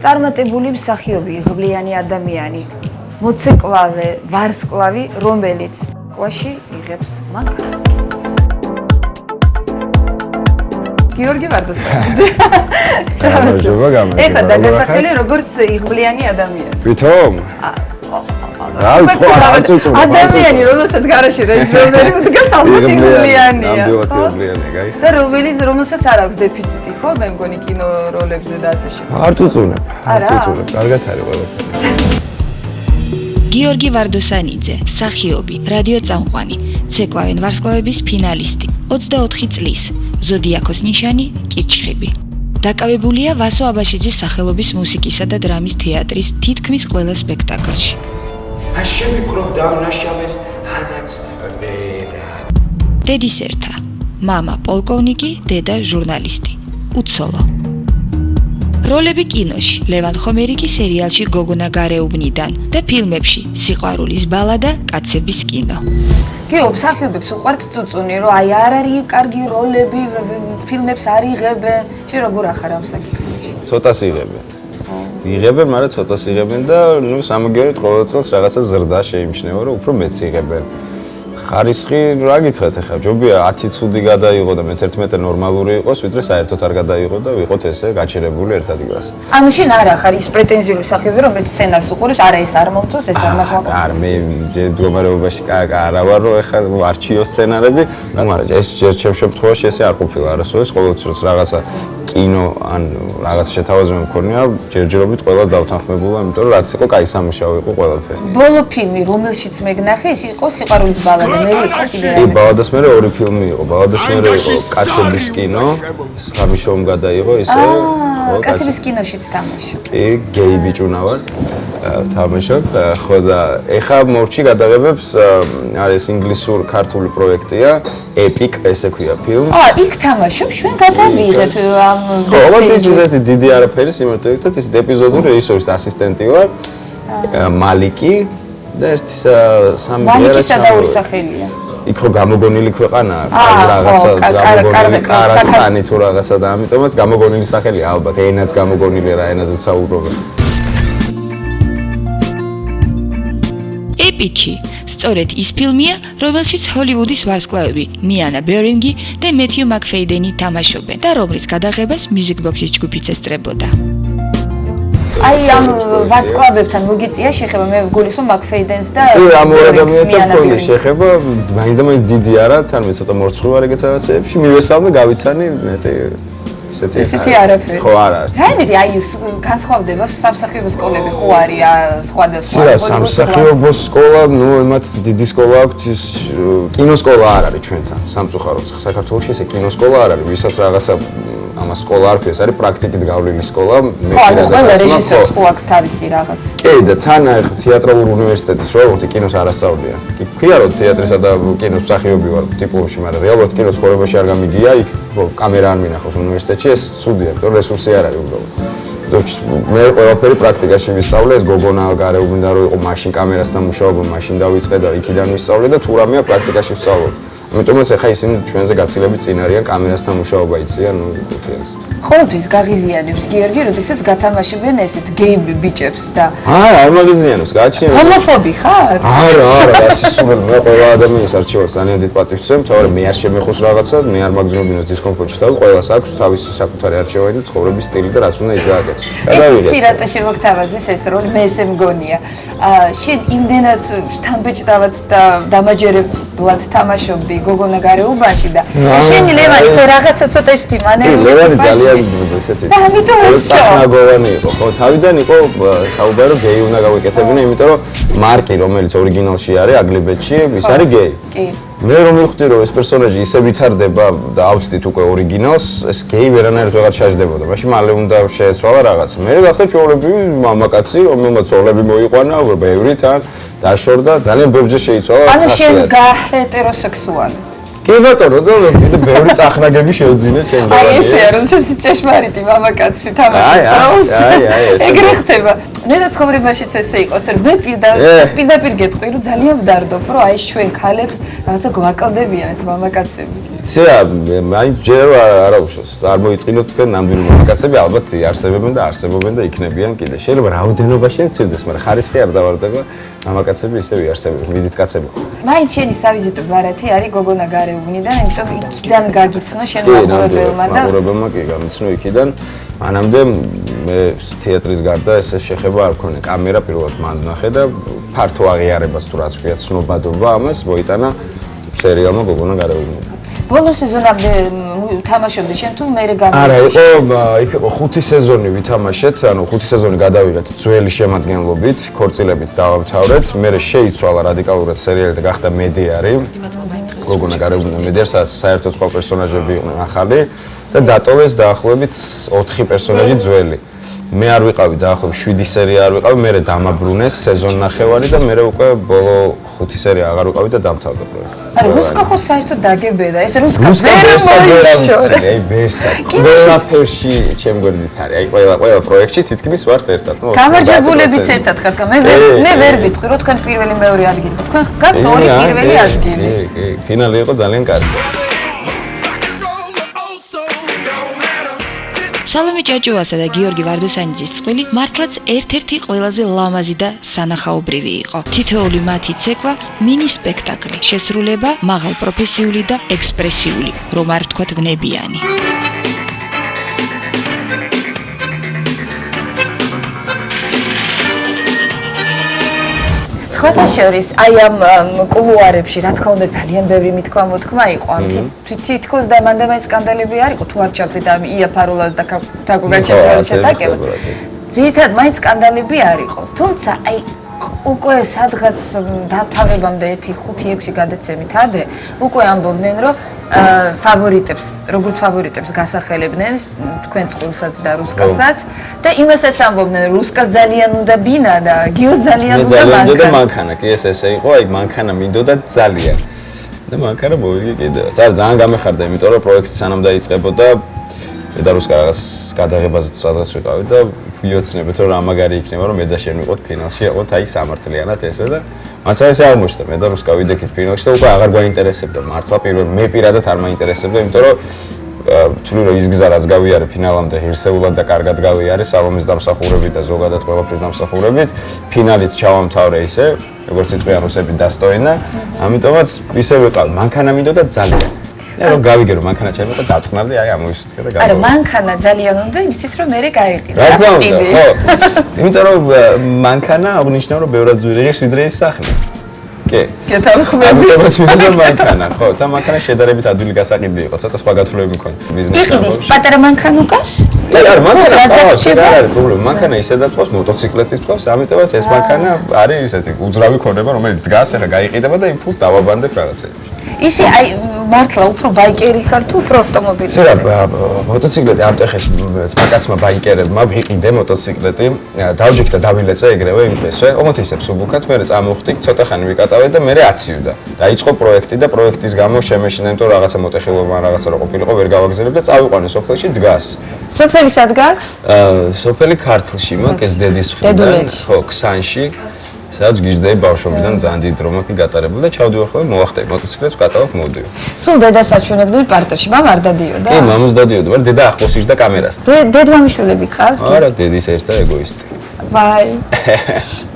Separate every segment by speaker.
Speaker 1: წარმატებული მსახიობი, ღბლიანი ადამიანი, მოცეკვავე, ვარსკვლავი, რომელიც კვაში იღებს მანქანას. გიორგი ვარდოსანიძე. ეხლა დაგასახელი როგორც ღბლიანი ადამიანი.
Speaker 2: ვითომ?
Speaker 1: ადამიანი, რომელსაც გარაში რეჟისორი უდგას ალბათ ღბლიანია. და რომელსაც არ აქვს დეფიციტი, ხო? მე მგონი კინო როლებზე და ასე შემდეგ.
Speaker 2: არ წუწუნებ. კარგად არის ყველაფერი.
Speaker 3: გიორგი ვარდოსანიძე, მსახიობი, რადიო წამყვანი, ცეკვავენ ვარსკვლავების ფინალისტი, 24 წლის, ზოდიაქოს ნიშანი, კირჩხიბი. დაკავებულია ვასო აბაშიძის სახელობის მუსიკისა და დრამის თეატრის თითქმის ყველა სპექტაკლში.
Speaker 4: არ შემიფრობ დამნაშავეს არც ვერა.
Speaker 3: დედის ერთა, მამა პოლკოვნიკი, დედა ჟურნალისტი, უცოლო. როლები კინოში, ლევან ხომერიკი სერიალში გოგონა გარეუბნიდან და ფილმებში სიყვარულის ბალადა, კაცების კინო.
Speaker 1: გიო, მსახიობებს უყვართ წუწუნი, რომ აი არ არის კარგი როლები, ფილმებს არ იღებენ. შენ როგორ ახარ ამ საკითხებში?
Speaker 2: ცოტას იღებენ. იღებენ, მაგრამ ცოტას იღებენ და ნუ სამაგიეროდ ყოველ წელს რაღაცა ზრდა შეიმჩნევა, რომ უფრო მეც იღებენ. ხარისხი რა გითხრათ ახლა, ჯობია 10 ცუდი გადაიღო და მე-11 ნორმალური იყოს, ვიდრე საერთოდ არ გადაიღო და ვიყოთ ესე გაჩერებული ერთად იგას.
Speaker 1: ანუ შენ არ ახარ ის პრეტენზიული მსახიობი, რომელიც სცენარს უყურებს, არა ეს არ მომწონს, ეს არ მაქვს.
Speaker 2: არ მე მდგომარეობაში არა ვარ, რომ ახლა არჩიო სცენარები, მაგრამ ეს ჯერ ჩემ შემთხვევაში ესე არ ყოფილა არასოდეს, ყოველთვის როცა რაღაცა კინო ან რაღაც შეთავაზება მქონია, ჯერჯერობით ყველას დავთანხმებულა, იმიტომ რომ რაც იყო, კაი სამუშაო იყო ყველაფერი.
Speaker 1: ბოლო ფილმი, რომელშიც მე გნახე, ის იყო სიყვარულის ბალადა, მე იყო კიდე
Speaker 2: რა. ბალადას მერე ორი ფილმი იყო, ბალადას მერე იყო კაცების კინო, სამუშაომ გადაიღო ისე.
Speaker 1: კაცების კინოშიც თამაშობ.
Speaker 2: კი, გეი ბიჭუნა ვარ. თამაშობ, ხო და ეხა მორჩი გადაღებებს არის ინგლისურ ქართული პროექტია, ეპიკ ესე ქვია ფილმი.
Speaker 1: იქ თამაშობ, ჩვენ გადავიღეთ ამ
Speaker 2: ბექსტეიჯში. ისეთი დიდი არაფერი სიმართლედ ის ეპიზოდური რეჟისორის ასისტენტი ვარ. მალიკი და ერთი სამი
Speaker 1: მალიკისა და ორი სახელია.
Speaker 2: იქ ხო გამოგონილი ქვეყანა რაღაცა გამოგონილი კარასტანი თუ რაღაცა და ამიტომაც გამოგონილი სახელია ალბათ ენაც გამოგონილი რა ენაზეც საუბრობენ.
Speaker 3: ეპიკი სწორედ ის ფილმია, რომელშიც ჰოლივუდის ვარსკვლავები მიანა ბერინგი და მეთიუ მაკფეიდენი თამაშობენ და რომლის გადაღებას Music Box-ის ჯგუფიც ესწრებოდა.
Speaker 1: აი ამ ვარსკვლავებთან მოგიწია შეხება მე გულისხმობ მაკფეიდენს და
Speaker 2: ამ ორ ადამიანთან მქონდა შეხება მაინც და მაინც დიდი არა თან მე ცოტა მორცხვი ვარ ეგეთ რაღაცებში მივესალმე გავიცანი მეტი
Speaker 1: ესეთი არაფერი
Speaker 2: ხო არა
Speaker 1: დაიმედი აი განსხვავდება სამსახიობო სკოლები ხო არის სხვადასხვა
Speaker 2: სამსახიობო სკოლა ნუ ემათ დიდი სკოლა აქვს კინოსკოლა არ არის ჩვენთან სამწუხაროდ საქართველოში ესე კინოსკოლა არ არის ვისაც რაღაცა ამას სკოლა არ ქვია, ეს არის პრაქტიკით გავლილი სკოლა.
Speaker 1: ხო, ყველა რეჟისორს ხო აქვს თავისი რაღაც.
Speaker 2: კი, და თან ახლა თეატრალური უნივერსიტეტის რო ვიყავი, კინოს არ ასწავლია. კი, ქვია რომ თეატრისა და კინოს მსახიობი ვარ დიპლომში, მაგრამ რეალურად კინოს ცხოვრებაში არ გამიგია, იქ კამერა არ მინახავს უნივერსიტეტში, ეს ცუდია, იმიტომ რომ რესურსი არ არის უბრალოდ. მე ყველაფერი პრაქტიკაში ვისწავლე, ეს გოგონა გარეუბნიდან რო იყო, მაშინ კამერასთან მუშაობა, მაშინ დავიწყე და იქიდან ვისწავლე და თუ რამეა პრაქტიკაში ვსწავლობ. ამიტომაც ახლა ისინი ჩვენზე გაცილებით წინ არიან კამერასთან მუშაობა იციან, ნუ გუთიებს.
Speaker 1: ყოველთვის გაღიზიანებს გიორგი, როდესაც გათამაშებენ ესეთ გეი ბიჭებს და
Speaker 2: არ მაგიზიანებს, გააჩნია.
Speaker 1: ჰომოფობი ხარ?
Speaker 2: არა, ასისულები მე ყველა ადამიანის არჩევას ძალიან დიდ პატივს ვცემ, თორემ მე არ შემეხოს რაღაცა, მე არ მაგზნობინოს დისკომფორტში და ყველას აქვს თავისი საკუთარი არჩევანი და ცხოვრების სტილი და რაც უნდა ის გააკეთოს.
Speaker 1: ეს ცირატა შემოგთავაზეს ეს როლი, მე ესე მგონია. შენ იმდენად შთამბეჭდავად და დამაჯერებლად თამაშობდი გოგონა გარეუბანში და შენი ლევანი ხო რაღაცა ცოტა ისეთი მანერული
Speaker 2: ლევანი ძალიან ესეთი
Speaker 1: და ამიტომ
Speaker 2: საფნაგოვანი იყო ხო თავიდან იყო საუბარი რომ გეი უნდა გავეკეთებინა იმიტომ რომ მარკი რომელიც ორიგინალში არის აგლებეთში ის არის გეი
Speaker 1: კი
Speaker 2: მე რომ მივხვდი რომ ეს პერსონაჟი ისე ვითარდება და ავწდით უკვე ორიგინალს ეს გეი ვერანაირად ვეღარ ჩაждდებოდა მაშინ მალე უნდა შეეცვალა რაღაც მე გახდა ჩვეულებრივი მამაკაცი რომელმაც ოლები მოიყვანა ბევრი თან დაშორდა ძალიან ბევრჯერ შეიცვალა
Speaker 1: ანუ შენ გაჰეტეროსექსუალი
Speaker 2: კი ბატონო, და ბევრი წახნაგები შეუძინე ჩემს
Speaker 1: აი ესე არის, ეს ჭეშმარიტი მამაკაცი თამაშობს როლს. ეგრე ხდება. მე და ცხოვრებაშიც ესე იყოს, რომ მე პირდაპირ გეტყვი, რომ ძალიან ვდარდობ, რომ აი ჩვენ ქალებს რაღაცა გვაკლდებიან ეს მამაკაცები.
Speaker 2: ცია, მაინც ჯერ არა უშავს. არ მოიწყინოთ თქვენ ნამდვილი მუსიკასები, ალბათ არსებობენ და არსებობენ და იქნებიან კიდე. შეიძლება რაოდენობაში მცირდეს, მაგრამ ხარისხი არ დავარდება. მამაკაცები ისევ იარსებენ, მიდით კაცები.
Speaker 1: მაინც შენი სავიზიტო ბარათი არის გოგონა გარეუბნიდან, იმიტომ იქიდან გაგიცნო შენ მაყურებელმა და
Speaker 2: მაყურებელმა კი გამიცნო იქიდან. მანამდე მე თეატრის გარდა ესე შეხება არ მქონია. კამერა პირველად მან ნახე და ფართო აღიარებას თუ რაც ქვია ცნობადობა ამას მოიტანა სერიალმა გოგონა გარეუბნიდან.
Speaker 1: ბოლო სეზონამდე თამაშობდი შენ თუ მე
Speaker 2: არა, იქ იყო 5 სეზონი ვითამაშეთ, ანუ 5 სეზონი გადავიღეთ ძველი შემადგენლობით, ქორწილებით დავამთავრეთ. მე შეიცვალა რადიკალურად სერიალი და გახდა მედიარი. გოგონა გარეუბნიდან მედიარი, სადაც საერთოდ სხვა პერსონაჟები იყვნენ ახალი და დატოვეს დაახლოებით 4 პერსონაჟი ძველი. მე არ ვიყავი დაახლოებით 7 სერია არ ვიყავი, მე დამაბრუნეს სეზონ ნახევარი და მე უკვე ბოლო 5 სერია აღარ ვიყავი და დამთავრდა პროექტი.
Speaker 1: არა, რუსკა ხო საერთოდ დაგებედა, ეს რუსკა ვერ მოიშორა.
Speaker 2: აი, ვერსა. ყველაფერში ჩემ გვერდით არის. აი, ყველა პროექტში თითქმის ვართ ერთად.
Speaker 1: გამარჯვებულებიც ერთად ხართ, მე ვერ ვიტყვი, რომ თქვენ პირველი მეორე ადგილი ხო, თქვენ გაქვთ ორი პირველი ადგილი.
Speaker 2: კი, ფინალი იყო ძალიან კარგი.
Speaker 3: სალომე ჭაჭუასა და გიორგი ვარდოსანიძის წყვილი მართლაც ერთ-ერთი ყველაზე ლამაზი და სანახაობრივი იყო. თითოეული მათი ცეკვა მინი სპექტაკლი, შესრულება მაღალ პროფესიული და ექსპრესიული, რომ არ ვთქვათ ვნებიანი.
Speaker 1: სხვათა შორის, აი ამ კულუარებში, რა თქმა უნდა, ძალიან ბევრი მითქმა-მოთქმა იყო. ამ თითქოს და მანდამაინც სკანდალები არ იყო, თუ არ ჩავდით ამ ია ფარულას და თაკო გაჩეშერის შეტაკება. ძირითადად მაინც სკანდალები არ იყო. თუმცა, აი უკვე სადღაც დათავრებამდე 1-5-6 გადაცემით ადრე, უკვე ამბობდნენ, რომ ფავორიტებს, როგორც ფავორიტებს გასახელებდნენ თქვენ წყვილსაც და რუსკასაც და იმასაც ამბობდნენ, რუსკას ძალიან უნდა ბინა და გიოს ძალიან უნდა
Speaker 2: მანქანა. კი ესე იყო, აი მანქანა მინდოდა ძალიან. და მანქანა მოვიგე კიდევ. ძალიან გამეხარდა, იმიტომ რომ პროექტი სანამ დაიწყებოდა და რუსკა რაღაც გადაღებაზე სადღაც ვიყავი და ვიოცნებთ რომ რა მაგარი იქნება რომ მე და შენ ვიყოთ ფინალში, აყოთ აი სამართლიანად ესე და მართლა ესე აღმოჩნდა მე და რუსკა ვიდექით ფინალში და უკვე აღარ გვაინტერესებდა მართლა მე პირადად არ მაინტერესებდა, იმიტომ რომ თვლი რომ ის გზა რაც გავიარე ფინალამდე ღირსეულად და კარგად გავიარე სალომეს დამსახურებით და ზოგადად ყველაფრის დამსახურებით, ფინალით ჩავამთავრე ისე, როგორც იტყვიან რუსები დასტოენა, ამიტომაც ისე ვიყავ, მანქანა მინდოდა ძალიან. რომ გავიგე რომ მანქანა ჩემიყო დაწყნავდი, აი ამოვისვითხე და გავიგე.
Speaker 1: არა, მანქანა ძალიან უნდა იმისთვის რომ მე გაიყიდო.
Speaker 2: რა თქმა უნდა, ხო. იმიტომ რომ მანქანა აღნიშნავ რომ ბევრად ძვირია ვიდრე ის სახლი. კი. გეთანხმები. ამიტომაც ვიზიტო მანქანა, ხო, და მანქანა შედარებით ადვილი გასაყიდდი იყო, ცოტა სხვა გათვლებები მქონდა.
Speaker 1: იყიდის პატარა მანქანუკას?
Speaker 2: არა, მანქანა არ არის პრობლემა. მანქანა ისედაც ყავს, მოტოციკლეტიც ყავს, ამიტომაც ეს მანქანა არის ისეთი უძრავი ქონება, რომელიც დგას, ახლა გაიყიდება და იმ ფულს დავაბანდებ რაღაცეებში.
Speaker 1: ისე აი მართლა უფრო ბაიკერი ხარ თუ უფრო ავტომობილისტი?
Speaker 2: ცერა მოტოციკლეტი ამტეხეს მაგაცმა ბაიკერებმა ვიყიდე მოტოციკლეტი, დავჯიქ და დავილეწე ეგრევე იმ დღესვე. ომოთისებს უბუქად, მე წამოვხდი, ცოტა ხანი ვიკატავე და მე აცივდა. დაიწყო პროექტი და პროექტის გამო შემეშინა, იმიტომ რომ რაღაცა მოტეხილობა რაღაცა რო ყოფილიყო, ვერ გავაგზავნებ და წავიყვანე სოფელში დგას.
Speaker 1: სოფელი სად გაქვს?
Speaker 2: სოფელი ქართლში მაქვს, ეს დედის მხრიდან, ხო, ქსანში. სადაც გიждდები ბავშვობიდან ძალიან დიდ დრო მაქვს გატარებული და ჩავდივარ ხოლმე მოვახტები მოტოციკლეტს ვკატავებ მოვდივარ.
Speaker 1: სულ დედას აჩვენებდნენ პარტერში, მამა არ დადიოდა?
Speaker 2: კი, მამას დადიოდა, მაგრამ დედა ახლოს იჯდა კამერასთან.
Speaker 1: დედმამიშვილები ხარს?
Speaker 2: არა, დედის ერთა ეგოისტი.
Speaker 1: ვაი.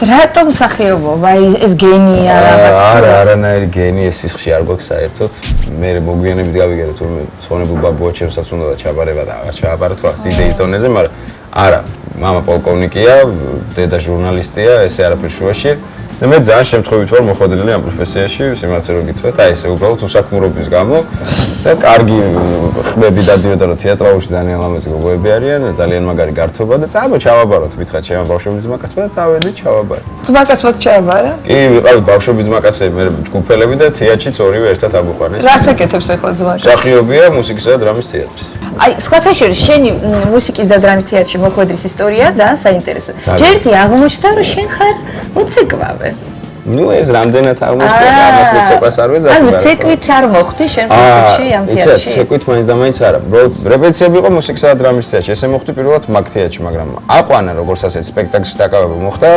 Speaker 1: რატომ სახეობობა? ეს გენია რაღაც თუ?
Speaker 2: არა, არანაირი გენი ეს სისხლში არ გვაქვს საერთოდ. მე მოგვიანებით გავიგე რომ თურმე ცხოვრებულ ბაბუაჩემსაც უნდა და ჩაბარება და აღარ ჩააბაროთ ვახტ იდეის დონეზე, მაგრამ არა, მამა პოლკოვნიკია, დედა ჟურნალისტია, ესე არაფერ შუაში. და მე ძალიან შემთხვევით ვარ მოხვედრილი ამ პროფესიაში, სიმართლე რომ გითხრათ, აი ესე უბრალოდ უსაქმურობის გამო და კარგი ხმები დადიოდა რომ თეატრალში ძალიან ლამაზი გოგოები არიან, ძალიან მაგარი გართობა და წავედი ჩავაბაროთ, მითხრათ ჩემო ბავშვობის ძმაკაცმა და წავედი ჩავაბარე.
Speaker 1: ძმაკაცმაც ჩააბარა?
Speaker 2: კი, ვიყავით ბავშვობის ძმაკაცები, მე ჯგუფელები და თეატრშიც ორივე ერთად აგვიყვანეს.
Speaker 1: რას ეკეთებს ახლა ძმაკაცი?
Speaker 2: მსახიობია მუსიკისა და დრამის თეატრის.
Speaker 1: აი, სხვათა შორის, შენი მუსიკის და დრამის თეატრში მოხვედრის ისტორია ძალიან საინტერესოა. ჯერთი აღმოჩნდა, რომ შენ ხარ მოცეკვავე.
Speaker 2: ნუ ეს რამდენად აღმოჩნდა, ამას მოცეკვას არ ვეძახი.
Speaker 1: ანუ ცეკვით არ მოხვდი შენ პრინციპში ამ თეატრში?
Speaker 2: ცეკვით მაინც და მაინც არა. რეპეტიციები იყო მუსიკისა და დრამის თეატრში. ესე მოხვდი პირველად მაგ თეატრში, მაგრამ აყვანა როგორც ასეთ სპექტაკლში დაკავება მოხდა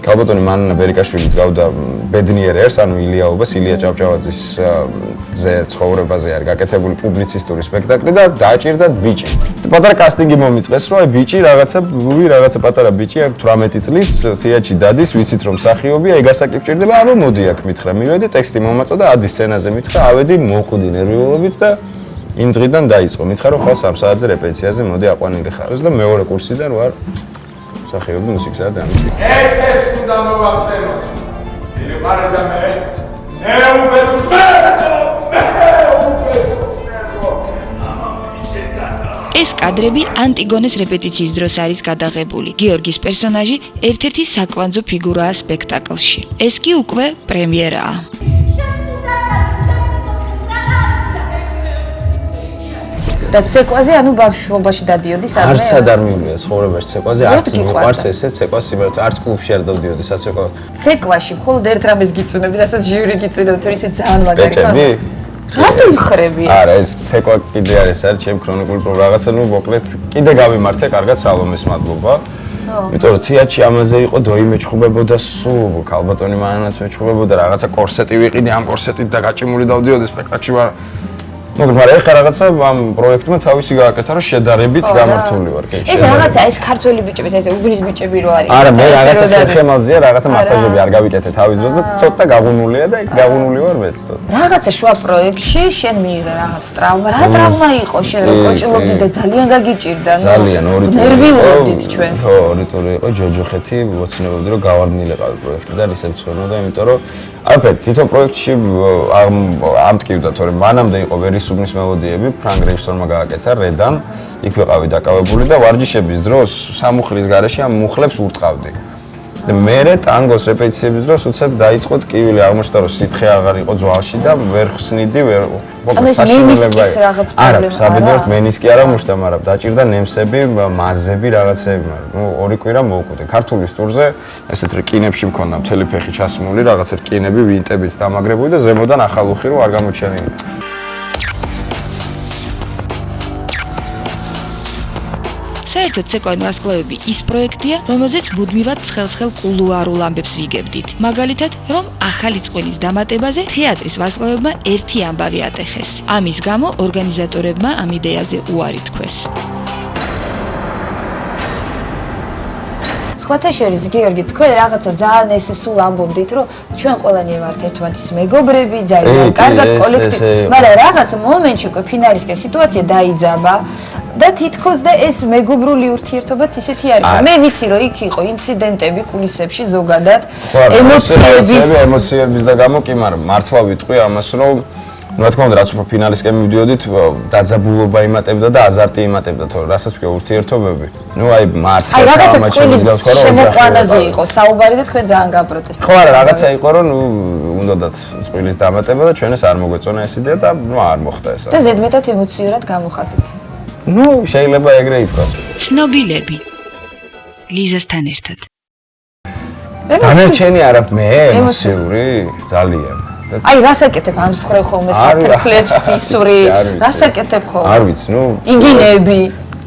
Speaker 2: ქალბატონი მანანა ბერიკაშვილი გავდა ბედნიერერს, ანუ ილიაობას, ილია ჭავჭავაძის ზე ცხოვრებაზე არის გაკეთებული პუბლიცისტური სპექტაკლი და დააჭირდა ბიჭი. პატარა კასტინგი მომიწყეს, რომ აი ბიჭი რაღაცა პატარა ბიჭი, 18 წლის, თეატრში დადის, ვიცით რომ მსახიობია, ეგ ასაკიფჭირდება, აბა მოდი აქ მითხრა, მივედი, ტექსტი მომაწოდა, ადის სცენაზე მითხრა, ავედი, მოხვდი ნერვიულობით და იმ დღიდან დაიწყო. მითხრა რომ ხვალ 3 საათზე რეპეტიციაზე მოდი აყვანილი ხაროს და მეორე კურსიდან ვარ მსახიობი მუსიკისა და დამსი.
Speaker 4: ეს უნდა მოვახსენოთ. სილიყარე და მე უპეტოს
Speaker 3: ეს კადრები ანტიგონეს რეპეტიციის დროს არის გადაღებული. გიორგის პერსონაჟი ერთ-ერთი საკვანძო ფიგურაა სპექტაკლში. ეს კი უკვე პრემიერაა.
Speaker 1: და ცეკვაზე ანუ ბავშვობაში დადიოდი სადმე?
Speaker 2: არცად არ მივიდა ცხოვრებაში ცეკვაზე, არც მიყვარს ესე ცეკვა სიმართლე, არც კლუბში არ დავდიოდი საცეკვა.
Speaker 1: ცეკვაში მხოლოდ ერთ რამეს გიწუნებდი, რასაც ჟიური გიწუნებთ, რომ ისე ძალიან მაგარი ხარ.
Speaker 2: ბეჭები?
Speaker 1: რატო იხრები ეს?
Speaker 2: არა, ეს ცეკვა კიდე არის ჩემ ქრონიკული რაღაცა, ნუ მოკლედ კიდე გავიმართე, კარგად სალომეს მადლობა. იმიტომ რომ თეატრში ამაზე იყო დოი მეჩხუბებოდა სულ, ქალბატონი მანანაც მეჩხუბებოდა, რაღაცა კორსეტი ვიყიდი, ამ კორსეტით და გაჭიმული დავდიოდი სპექტაკლში, მაგრამ ეხლა რაღაცა ამ პროექტმა თავისი გააკეთა, რომ შედარებით გამართული ვარ, კი.
Speaker 1: ეს რაღაცა ეს ქართველი ბიჭები, ესე უბნის ბიჭები რო არის.
Speaker 2: არა, მე რაღაცა ხემალზია, რაღაცა მასაჟები არ გავიკეთე თავის დროს და ცოტა გაღუნულია და ის გაღუნული ვარ მეც ცოტა.
Speaker 1: რაღაცა შუა პროექტში შენ მიიღე რაღაც ტრავმა. რა ტრავმა იყო შენ რომ კოჭილობდი და ძალიან გაგიჭირდა, ნუ.
Speaker 2: ძალიან ორი ტური.
Speaker 1: ნერვიულობდით ჩვენ.
Speaker 2: ხო, ორი ტური იყო ჯოჯოხეთი, მოცნებობდი რომ გავარდნილიყავი პროექტიდან, ისე მცხოვრნოდა, იმიტომ რომ არაფერი, თვითონ პროექტში ამტკივდა, თორემ მანამდე იყო ვერისუბნის მელოდიები, ფრანგ რეჟისორმა გააკეთა რედამ, იქ ვიყავი დაკავებული და ვარჯიშების დროს სამუხლის გარეშე ამ მუხლებს ურტყავდი. და მერე ტანგოს რეპეტიციების დროს უცებ დაიწყო ტკივილი, აღმოჩნდა რომ სითხე აღარ იყო ძვალში და ვერ ხსნიდი, ვერ
Speaker 1: ანუ ეს მენისკის რაღაც პრობლემა
Speaker 2: არა, საბედნიეროდ მენისკი არა მოშდა, მაგრამ დაჭირდა ნემსები, მაზები, რაღაცები, მაგრამ ნუ ორი კვირა მოვკვდი. ქართულის ტურზე ესეთ რკინებში მქონდა მთელი ფეხი ჩასმული, რაღაცა რკინები ვინტებით დამაგრებული და ზემოდან ახალუხი რო არ გამოჩენილი.
Speaker 3: საერთოდ ცეკვავენ ვარსკვლავები ის პროექტია, რომელზეც მუდმივად ცხელ-ცხელ კულუარულ ამბებს ვიგებდით. მაგალითად, რომ ახალი წყვილის დამატებაზე თეატრის ვარსკვლავებმა ერთი ამბავი ატეხეს. ამის გამო ორგანიზატორებმა ამ იდეაზე უარი თქვეს.
Speaker 1: სხვათა შორის გიორგი, თქვენ რაღაცა ძალიან ესე სულ ამბობდით, რომ ჩვენ ყველანი ვართ ერთმანეთის მეგობრები, ძალიან კარგად კოლექტივი, მაგრამ რაღაც მომენტში უკვე ფინალისკენ სიტუაცია დაიძაბა და თითქოს და ეს მეგობრული ურთიერთობაც ისეთი არის. მე ვიცი, რომ იქ იყო ინციდენტები კულისებში ზოგადად,
Speaker 2: ემოციების და გამო კი, მაგრამ მართლა ვიტყვი ამას, რომ რა თქმა უნდა, რაც უფრო ფინალისკენ მივდიოდით, დაძაბულობა იმატებდა და აზარტი იმატებდა, თორე რასაც ვქო ურთიერთობები. ნუ აი მართლა
Speaker 1: აი რაღაცა წყვილის შემოყვანაზე იყო საუბარი და თქვენ ძალიან გაპროტესტებთ.
Speaker 2: ხო არა, რაღაცა იყო, რომ ნუ უნდათ წყვილის დამატება და ჩვენ ეს არ მოგვეწონა ეს იდეა და ნუ არ მოხდა ეს.
Speaker 1: და ზედმეტად ემოციურად გამოხატეთ.
Speaker 2: ნუ შეიძლება ეგრე ითქვას.
Speaker 3: ცნობილები ლიზასთან ერთად.
Speaker 2: დანარჩენი არა მე ემოციური ძალიან.
Speaker 1: აი რასაკეთებ ამ სხრე ხოლმე საფრთხლებს ისური რასაკეთებ ხოლმე
Speaker 2: არ ვიცი ნუ
Speaker 1: იგინები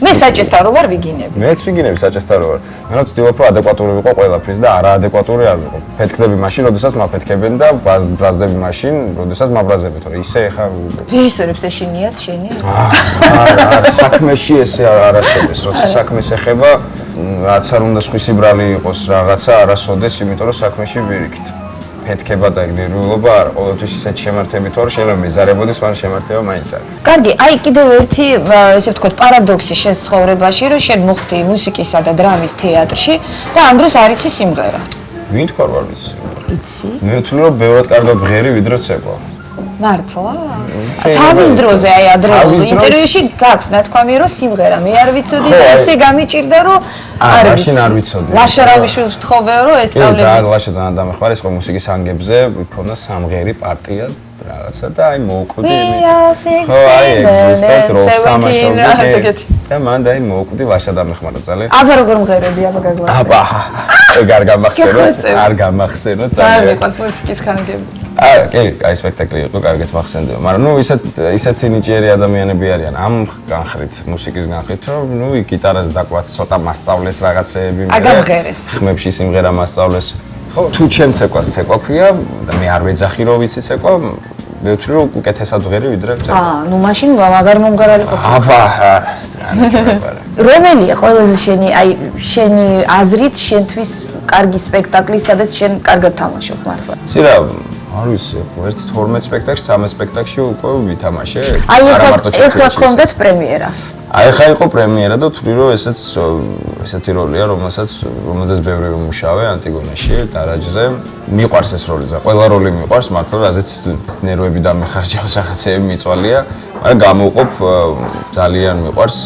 Speaker 1: მე საჭესთავრო ვარ ვიგინები
Speaker 2: მეც ვიგინები საჭესთავრო ვარ მე ვცდილობ რომ ადეკვატური ვიყო ყველაფრის და არაადეკვატური არ ვიყო ფეთქდები მაშინ როდესაც მაფეთქებენ და ბრაზდები მაშინ როდესაც მაბრაზები თორე ისე ხა
Speaker 1: რეჟისორებს ეშინიათ შენი
Speaker 2: არა საქმეში ესე არასოდეს როცა საქმეს ეხება რაც არ უნდა სხვისი ბრალი იყოს რაღაცა არასოდეს იმიტომ რომ საქმეში ვირიქით ფეთქება და ნერვიულობა არ ყოველთვის ისეთ შემართებით ვარ შეიძლება მეზარებოდეს მაგრამ შემართება მაინც არის.
Speaker 1: კარგი, აი კიდევ ერთი ესე ვთქვათ პარადოქსი შენ ცხოვრებაში რომ შენ მოხდი მუსიკისა და დრამის თეატრში და ამ დროს არ იცი სიმღერა.
Speaker 2: ვინ თქვა რომ არ ვიცი?
Speaker 1: იცი?
Speaker 2: მე ვთვლი რომ ბევრად კარგად ბღერი ვიდრე ცეკვა.
Speaker 1: მართლა? თავის დროზე აი ადრეულ ინტერვიუში გაქვს ნათქვამი რომ სიმღერა მე არ ვიცოდი და ესე გამიჭირდა რომ
Speaker 2: არ მაშინ არ ვიცოდი.
Speaker 1: ლაშარავიშვილს ვთხოვე რომ ესწავლები.
Speaker 2: ძალიან ლაშა ძალიან დამეხმარა ის მუსიკის ანგებზე მქონდა სამღერი პარტია რაღაცა და აი მოვკვდი და მან და აი მოვკვდი ლაშა დამეხმარა ძალიან.
Speaker 1: აბა როგორ მღეროდი აბა გაგვახსენე.
Speaker 2: აბა ეგ არ გამახსენოთ ძალიან
Speaker 1: მიყვარს მუსიკის ანგები.
Speaker 2: კი, აი სპექტაკლი იყო, კარგად მახსენდება, მაგრამ ნუ ისეთი ნიჭიერი ადამიანები არიან ამ განხრით, მუსიკის განხრით, რომ ნუ გიტარაზე დაკვაც ცოტა მასწავლეს რაღაცეები, ხმებში სიმღერა მასწავლეს. ხო, თუ ჩემ ცეკვას ცეკვა ქვია და მე არ ვეძახი რომ ვიცი ცეკვა, მე ვთვლი რომ უკეთესად ვღერი ვიდრე ცეკვა.
Speaker 1: ნუ მაშინ მაგარ მომგარალი ყოფილი.
Speaker 2: აბა,
Speaker 1: რომელია ყველაზე შენი აზრით შენთვის კარგი სპექტაკლი, სადაც შენ კარგად თამაშობ მართლა?
Speaker 2: ცირა არ ვიცი, ერთი 12 სპექტაკლში, 13 სპექტაკლში უკვე ვითამაშე.
Speaker 1: აი ეხლა გქონდათ პრემიერა.
Speaker 2: აი ხა იყო პრემიერა და ვთვლი რომ ესეთი როლია, რომელზეც ბევრი ვიმუშავე ანტიგონაში, დარაჯზე. მიყვარს ეს როლი, ყველა როლი მიყვარს, მართლა რაზეც ნერვები დამეხარჯავს, რაღაცეები მიწვალია, მაგრამ გამოვყოფ ძალიან მიყვარს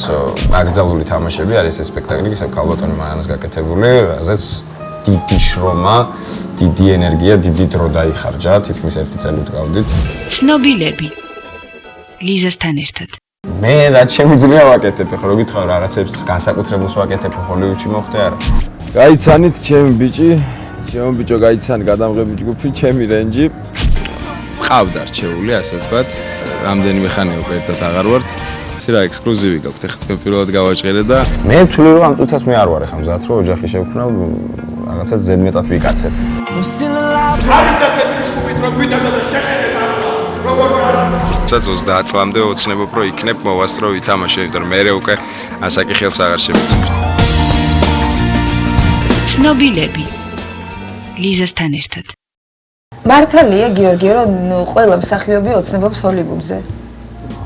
Speaker 2: აკრძალული თამაშები, არის ეს სპექტაკლი, ისე ქალბატონი მანანას გაკეთებული, რაზეც დიდი შრომა, დიდი ენერგია, დიდი დრო დაიხარჯა, თითქმის 1 წელი ვდგავდით.
Speaker 3: ცნობილები ლიზასთან ერთად.
Speaker 2: მე რაც შემიძლია ვაკეთებ, ხო რო გითხრა რაღაცებს განსაკუთრებულს ვაკეთებ, ჰოლივუდში მოხდე არა. გაიცანით ჩემი ბიჭო, გაიცანი გადამღები ჯგუფი, ჩემი რენჯი.
Speaker 5: ყავდა რჩეული, ასე ვთქვათ. რამდენიმე ხანი უკვე ერთად აღარ ვართ. ცირა ექსკლუზივი გაქვთ, ეხლა თქვენ პირველად გავაჭყერე და
Speaker 2: მე ვთვლი რომ ამ წუთას მე არ ვარ ეხლა მზად რომ ოჯახი შევქმნა, რაღაცა ზედმეტად ვიკაცებ.
Speaker 4: არის და კეთილი შუბით რომ გვიტანდა და შეხედეთ ახლა. როგორ
Speaker 5: სადაც 30 წლამდე ოცნებობ რომ იქნებ მოვასწრო ვითამაშე, იმიტომ რომ მე უკვე ასაკი ხელს აღარ შემეწმე.
Speaker 3: ცნობილები ლიზასთან ერთად.
Speaker 1: მართალია გიორგი რომ ყველა მსახიობი ოცნებობს ჰოლივუდზე.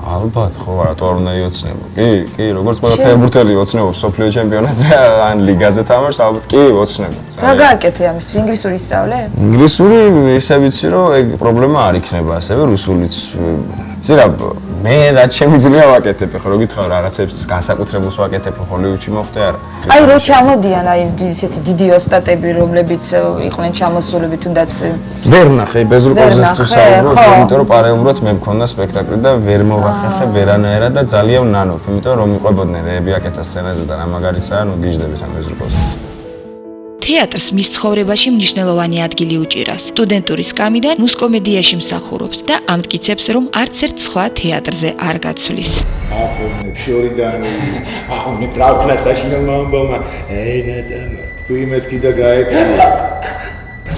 Speaker 2: ალბათ ხო, რატო არ უნდა იოცნებო? კი, როგორც ყველა ფეხბურთელი ოცნებობს სოფლიო ჩემპიონატზე ან ლიგაზე თამაშს, ალბათ კი ოცნებობს.
Speaker 1: რა გააკეთე ამის? ინგლისური ისწავლე?
Speaker 2: ინგლისური ისე ვიცი რომ ეგ პრობლემა არ იქნება, ასევე რუსულიც. ცირა მე რაც შემიძლია ვაკეთებ, ხო რო გითხრა რაღაცებს განსაკუთრებულს ვაკეთებ, ჰოლივუდში მოხდე არა.
Speaker 1: აი რო ჩამოდიან აი ისეთი დიდი ოსტატები, რომლებიც იყვნენ ჩამოსულები თუნდაც
Speaker 2: ვერ ნახე ბეზრუკოზეს თუ საუბრობ, იმიტომ რომ პარალელურად მე მქონდა სპექტაკლი და ვერ მოვახერხე ვერანაირად და ძალიან ნანოფ, იმიტომ რომ მიყვებოდნენ რეები აკეთა სცენაზე და რა მაგარიცაა, ნუ გიждდებით ამ ბეზრუკოზს.
Speaker 3: თეატრს მის ცხოვრებაში მნიშვნელოვანი ადგილი უჭირავს. სტუდენტური სკამიდან მუსკომედიაში მსახურობს და ამტკიცებს, რომ არც ერთ სხვა თეატრზე არ გაცვლის.
Speaker 6: შორიდან აუნე პრაუქნა საშინელმა ამბავმა ნაცამა თქვი მეთქი და გაეკანა.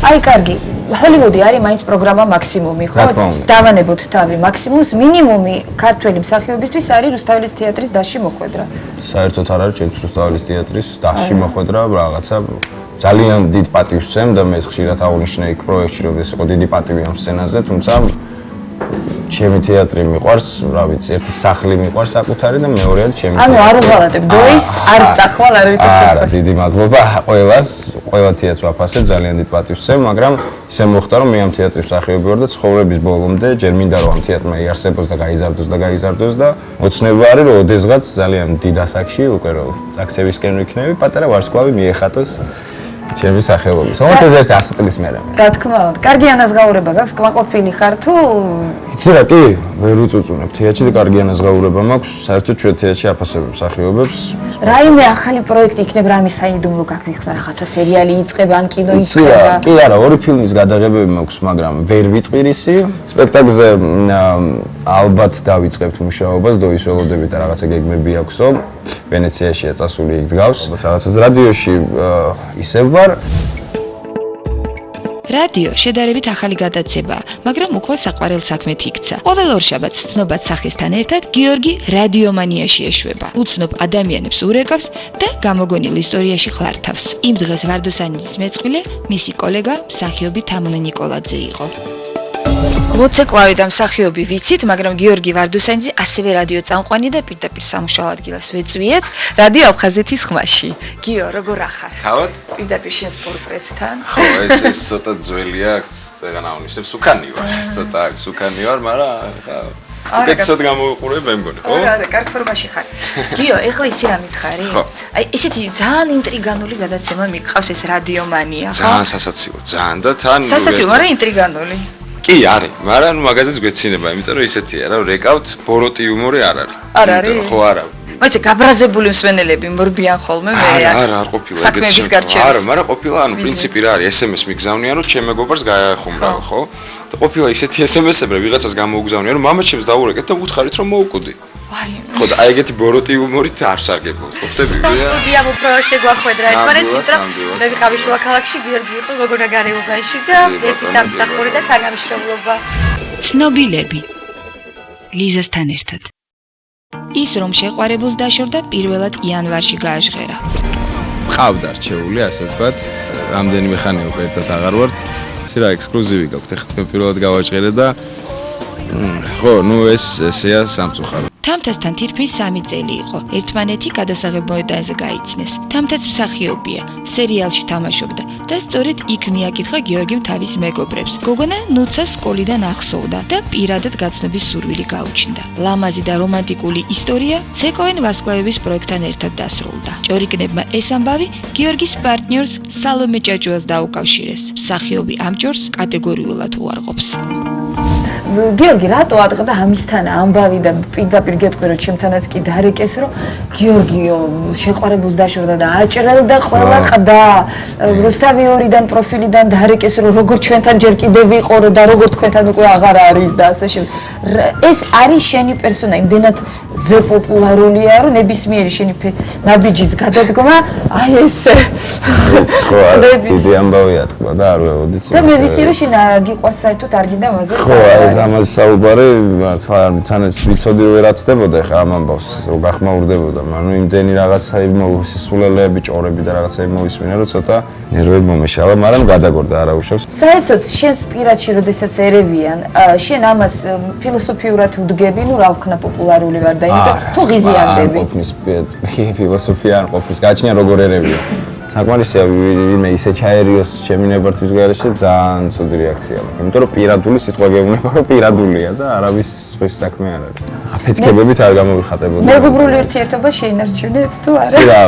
Speaker 1: აი კარგი, ჰოლივუდი არის მაინც პროგრამა მაქსიმუმი, ხო? დავანებოთ თავი მაქსიმუმს, მინიმუმი ქართველი მსახიობისთვის არის რუსთაველის თეატრის დასში მოხვედრა.
Speaker 2: საერთოდ არ არის ჩემთვის რუსთაველის თეატრის დასში მოხვედრა, რაღაცა ძალიან დიდ პატივს ვცემ და მე ხშირად აღნიშნე იქ პროექტში, რომ ეს იყო დიდი პატივი ამ სცენაზე, თუმცა ჩემი თეატრი მიყვარს, რა ვიცი, ერთი სახლი მიყვარს საკუთარი და მეორეად ჩემი თეატრი.
Speaker 1: ანუ არ უღალატებ დროის, არ წახვალ, არ ვიტყვი შეწყო.
Speaker 2: არა, დიდი მადლობა ყველა თეატრს ვაფასებ, ძალიან დიდ პატივს ვცემ, მაგრამ ისე მოხდა, რომ მე ამ თეატრის მსახიობი ვარ და ცხოვრების ბოლომდე ჯერ მინდა რომ ამ თეატრმა იარსებოს და გაიზარდოს და ოცნება არის რომ ოდესღაც ძალიან დიდ ასაკში უკვე რომ წაქცევისკენ ვიქნები, პატარა ვარსკვლავი მიეხატოს ჩემი სახელობის. ოღონდ ეს 100 წლის მერე.
Speaker 1: რა თქმა უნდა. კარგი ანაზღაურება გაქვს, კმაყოფილი ხარ თუ?
Speaker 2: იცი რა, კი, ვერ უწუწუნებ. თეატრში და კარგი ანაზღაურება მაქვს. საერთოდ ჩვენ თეატრში აფასებებ მსახიობებს.
Speaker 1: რაიმე ახალი პროექტი იქნება, რამე საიდუმლო გაგვიხსნა, რაღაცა სერიალი იწყება, ან კინო იწყება.
Speaker 2: კი, არა, 2 ფილმის გადაღებები მაქვს, მაგრამ ვერ ვიტყვირისი. სპექტაკლზე ალბათ დავიწყებთ მუშაობას, დოისველოდებით და რაღაცა გეგმები აქვსო. ვენეციაშია წასული იქ დგავს. რაღაცას რადიოში ისევ ვარ.
Speaker 3: რადიო შედარებით ახალი გადაცემაა, მაგრამ უკვე საყვარელ საქმეთ იქცა. ყოველ ორშაბათს ცნობად სახესთან ერთად გიორგი რადიომანიაში ეშვება. უცნობ ადამიანებს ურეკავს და გამოგონილ ისტორიაში ხლართავს. იმ დღეს ვარდოსანიძის მეწყვილე მისი კოლეგა მსახიობი თამლე ნიკოლაძე იყო. მოცეკვავი და მსახიობი ვიცით, მაგრამ გიორგი ვარდოსანიძე ასევე რადიო წამყვანი და პირდაპირ სამუშაო ადგილას ვეწვიეთ რადიო აფხაზეთის ხმაში. გიო, როგორ ახარ?
Speaker 5: თავად?
Speaker 3: პირდაპირ შენს პორტრეტთან.
Speaker 5: ხო, ეს ცოტა ძველია, ეგან აღნიშნებს, უკანი ვარ. ცოტა აქვს უკანი ვარ, მაგრამ ხა უკეთესად გამოვიყურებ მე მგონი, ხო?
Speaker 3: არა, კარგ ფორმაში ხარ. გიო, ეხლა იცი რა მითხარი? აი, ესეთი ძალიან ინტრიგანული გადაცემა მიყავს ეს რადიომანია, ხო?
Speaker 5: ძალიან სასაცილო, ძალიან და თან
Speaker 3: სასაცილო, მაგრამ ინტრიგანული.
Speaker 5: კი, არის, მაგრამ მაგაზეც გვეცინება, იმიტომ რომ ისეთია რა, რეკავთ, ბოროტი იუმორი არ არის.
Speaker 3: არ არის?
Speaker 5: ხო, არა.
Speaker 1: მოიცე გაბრაზებული მსმენელები მორბიან ხოლმე მე
Speaker 5: არა არ ყოფილა
Speaker 1: საქმეების გარჩევის
Speaker 5: არა მაგრამ ყოფილა ანუ პრინციპი რა არის SMS მიგზავნიან რომ ჩემ მეგობარს გაახუმრავ ხო და ყოფილა ისეთი SMS-ები ვიღაცას გამოუგზავნიან რომ მამაჩემს დაურეკეთ და უთხარით რომ მოუკვდი
Speaker 1: ვაი
Speaker 5: ხო და აი ეგეთი ბოროტი უმორით არ სარგებლობთ ყოფდები
Speaker 7: სტუდიამ უფრო შეგვახვედრა ერთმანეთს რომ მე ვიყავი შუა ქალაქში გიორგი იყო გოგონა გარეუბანში და ერთი სამსახური და თანამშრომლობა
Speaker 3: ცნობილები ლიზასთან ერთად ის რომ შეყვარებულს დაშორდა პირველად იანვარში გააჟღერა
Speaker 5: ყავდა რჩეული ასე ვთქვათ რამდენიმე ხანი უკვე ერთად აღარ ვართ იცი რა ექსკლუზივი გაქვთ ეხლა თქვენ პირველად გავაჟღერე და ხო ნუ ესეა სამწუხარო
Speaker 3: თამთასთან თითქმის 3 წელი იყო. ერთმანეთი გადასაღებ მოედანზე გაიცნეს. თამთაც მსახიობია, სერიალში თამაშობდა და სწორედ იქ მიაკითხა გიორგიმ თავის მეგობრებს. გოგონა ნუცას სკოლიდან ახსოვდა და პირადად გაცნობის სურვილი გაუჩნდა. ლამაზი და რომანტიკული ისტორია ცეკოენ ვარსკვლავების პროექტთან ერთად დასრულდა. ჭორიკნებმა ეს ამბავი გიორგის პარტნიორს სალომე ჭაჭუას დაუკავშირეს. მსახიობი ამ ჭორს კატეგორიულად უარყოფს.
Speaker 1: გიორგი რატო ატყდა ამისთან ამბავი და პირდაპირ გეტყვი რომ ჩემთანაც კი დარეკეს რომ გიორგიო შეყვარებულს დაშორდა და აჭრელდა ყველა ყდა რუსთავი 2-დან პროფილიდან დარეკეს რომ როგორ ჩვენთან ჯერ კიდევ ვიყო რომ და როგორ თქვენთან უკვე აღარ არის და ასე შემდეგ ეს არის შენი პერსონა იმდენად ზე პოპულარულია რომ ნებისმიერი შენი ნაბიჯის გადადგმა აი ესე
Speaker 2: ხო დიდი ამბავია თქვა და არ ვეოდით
Speaker 1: და მე ვიცი რომ შენ არ გიყვარს საერთოდ არ გინდა მასზე
Speaker 2: ამაზე საუბარი თანაც ვიცოდი რომ ვერაცდებოდა ხა ამ ამბავს რომ გახმაურდებოდა მანუ იმდენი რაღაცა იმოსისულელეები ჭორები და რაღაცა იმოვისმინა რომ ცოტა ნერვები მომეშალა მაგრამ გადაგორდა არა უშავს
Speaker 1: საერთოდ შენს პირადში როდესაც ერევიან შენ ამას ფილოსოფიურად უდგები ნუ რა ვქნა პოპულარული ვარ და იმიტომ თუ ღიზიანდები
Speaker 2: არ ყოფნის ფილოსოფია არ ყოფნის გაჩნია როგორ ერევია საკმარისია ვინმე ისე ჩაერიოს ჩემი ნებართვის გარეშე ძალიან ცუდი რეაქცია მაქვს. იმიტომ რომ პირადული სიტყვა გეუბნება რომ პირადულია და არავის სხვის საქმე არ არის. აფეთქებებით არ გამოვიხატებოდა.
Speaker 1: მეგობრული ურთიერთობა შეინარჩუნეთ თუ არა?
Speaker 2: რა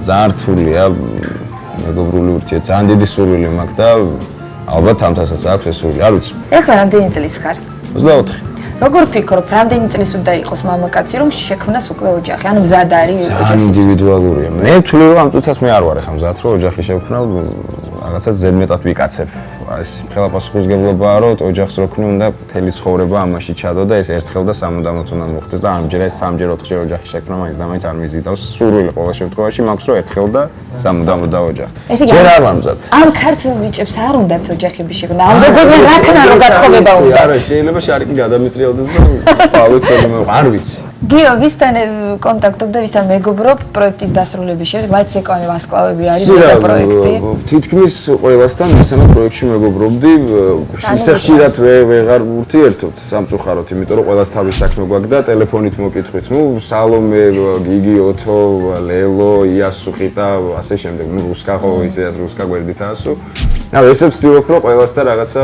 Speaker 2: ძალიან რთულია მეგობრული ურთიერთობა. ძალიან დიდი სურვილი მაქვს და ალბათ ამთასაც აქვს ეს სურვილი. არ ვიცი.
Speaker 1: ეხლა რამდენი წლის ხარ?
Speaker 2: 24.
Speaker 1: როგორ ფიქრობ, რამდენი წლის უნდა იყოს მამაკაცი, რომ შექმნას უკვე ოჯახი? ანუ მზად არის
Speaker 2: ოჯახი? ინდივიდუალურია. მე ვთვლი რომ ამ წუთას მე არ ვარ ახლა მზად რომ ოჯახი შევქმნა, რაღაცა ზედმეტად ვიკაცებ. ეს ხელა პასუხისმგებლობაა რომ ოჯახს როქმნი უნდა მთელი ცხოვრება ამაში ჩადო და ეს ერთხელ და სამუდამოდ უნდა მოხდეს და ამჯერ ეს 3-ჯერ 4-ჯერ ოჯახი შექმნა მაინც და მაინც არ მიზიდავს სურვილი ყოველ შემთხვევაში მაქვს რომ ერთხელ და სამუდამოდ და ოჯახი. ჯერ არ ვარ მზად.
Speaker 1: ამ ქართველ ბიჭებს არ უნდათ ოჯახები შექმნა. ამ მეგობრებთან რა ქნა რო გათხოვება უნდა.
Speaker 2: არა, შეიძლება შარიკი გადამეტრიალდეს და აუცილებლად არ ვიცი.
Speaker 1: გიო, ვისთან კონტაქტობ და ვისთან მეგობრობ პროექტის დასრულების შემდეგ, მაინც ცეკოვანი ვარსკვლავები არის და პროექტი.
Speaker 2: თითქმის ყველასთან ვისთანაც პროექტში მეგობრობდი, ისე ხშირად ვეღარ ურთიერთობთ სამწუხაროდ, იმიტომ რომ ყველას თავის საქმე გვაქვს და ტელეფონით მოკითხვით. ნუ სალომე, გიგი, ოთო, ლელო, იასუ ხიტა, ასე შემდეგ. ნუ რუსკა ხო ისეა რუსკა გვერდითაასო. ნუ ესე ვცდილობ რომ ყველასთან რაღაცა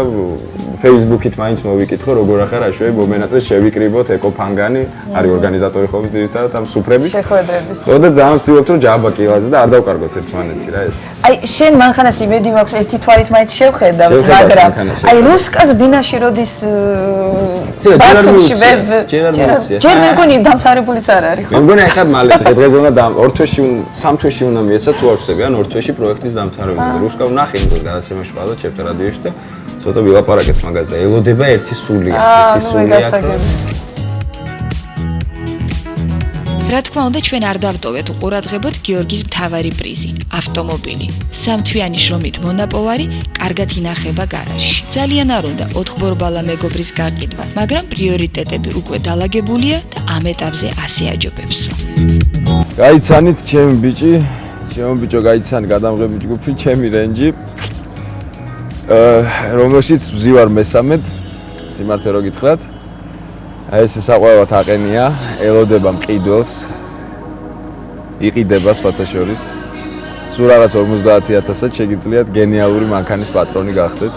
Speaker 2: Facebook-ით მაინც მოვიკითხო, როგორ ახარ აშვები მომენატრე შევიკრიბოთ ეკოფანგანი, არის ორგანიზატორი ხოლმე ძირითადად ამ სუფრების
Speaker 1: შეხვედრების.
Speaker 2: ხო და ძალიან ვცდილობთ რომ ჯაბა კილაზე და არ დავკარგოთ ერთმანეთი რა ეს.
Speaker 1: აი შენ მანქანას იმედი მაქვს ერთი თვალით მაინც შევხედავთ, მაგრამ აი რუსკას ბინაში როდის ბათუმში ჯერ მე მგონი დამთავრებულიც არ არის ხო?
Speaker 2: მე მგონი ახლა მალე დღეს უნდა ორ თვეში 3 თვეში უნდა მიეცა თუ არ ვწდები ან ორ თვეში პროექტის დამთავრება. რუსკა ვნახე იმ გადაცემაში ყავდა ჩემთან რადიოში და ცოტა ვილაპარაკეთ მაგას და ელოდება ერთი სულია, ერთი სულია.
Speaker 3: რა თქმა უნდა, ჩვენ არ დავტოვეთ უყურადღებოთ გიორგის მთავარი პრიზი ავტომობილი. სამთვიანი შრომით მონაპოვარი, კარგად ინახება გარაჟში. ძალიან არ უნდა 4 ბორბალა მეგობრის გაყიდვა, მაგრამ პრიორიტეტები უკვე დალაგებულია და ამ ეტაპზე ასე აჯობებსო.
Speaker 2: გაიცანით ჩემი ბიჭი, ჩემო ბიჭო გაიცანი გადამღები ჯგუფი, ჩემი რენჯი. რომელშიც ვზივარ მესამედ, სიმართლე რო გითხრათ. ეს საყვარელად აყენია, ელოდება მყიდველს. იყიდება სხვათა შორის. სულ რაღაც 50000-ად შეგიძლიათ გენიალური მანქანის პატრონი გახდეთ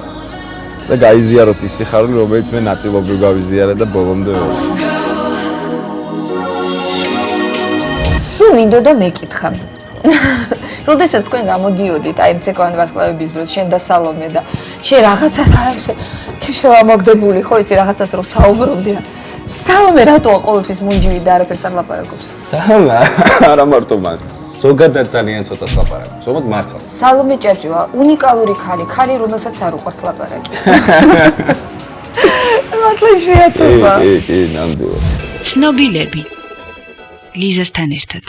Speaker 2: და გაიზიაროთ ის სიხარული, რომელიც მე ნაწილობრივ გავიზიარე და ბოლომდე ვერ.
Speaker 1: სულ მინდოდა მეკითხა. როდესაც თქვენ გამოდიოდით აი ცეკოვანი ვარსკვლავების დროს შენ და სალომე და შენ რაღაცას აი ესე ქეშელა მოგდებული ხო იცი რაღაცას რომ საუბრობდი რა სალომე რატოა ყოველთვის მუნჯივი და არაფერს არ ლაპარაკობს?
Speaker 2: სალომე არა მარტო მათ ზოგადად ძალიან ცოტა ლაპარაკობს, უბად მართლა.
Speaker 1: სალომე ჭაჭუა, უნიკალური ქალი, რომელსაც არ უყვარს ლაპარაკი. მართლა შეატოვა.
Speaker 2: კი, ნამდვილად.
Speaker 3: ცნობილები ლიზასთან ერთად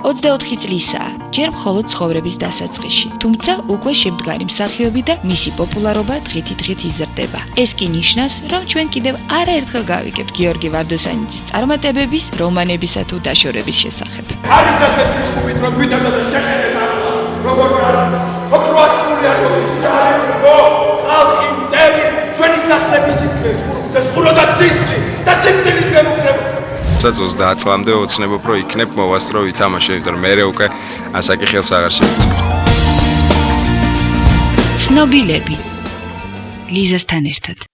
Speaker 3: 24 წლისაა, ჯერ მხოლოდ ცხოვრების დასაწყისში, თუმცა უკვე შემდგარი მსახიობი და მისი პოპულარობა დღითიდღით იზრდება. ეს კი ნიშნავს, რომ ჩვენ კიდევ არაერთხელ გავიგებთ გიორგი ვარდოსანიძის წარმატებების, რომანებისა თუ დაშორების შესახებ.
Speaker 4: არის დასაწყისი შუბით რომ გვიტანდა და შეხედეთ ახლა როგორ არის ოქროასკული არ გოხო ხალხი მტერი ჩვენი სახლების იქნეს სხურო და სისხლი და სიკვდილით გემუქრება
Speaker 5: 30 წლამდე ოცნებობ რომ იქნებ მოვასწრო ვითამაშე, იმიტომ რომ მე უკვე ასაკი ხელს აღარ შევიწყო.
Speaker 3: ცნობილები ლიზასთან ერთად